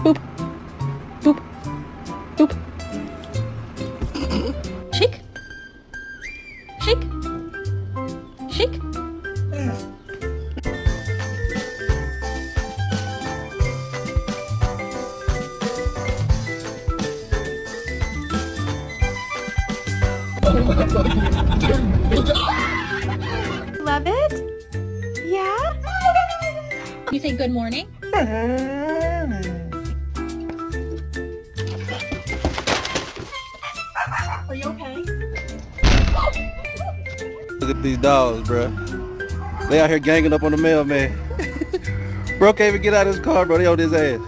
Boop. Boop. Boop. Shake. Shake. Shake. Love it? Yeah? You say good morning? Are you okay? Look at these dogs, bro. They out here ganging up on the mailman. Bro can't even get out of his car, bro. They on his ass.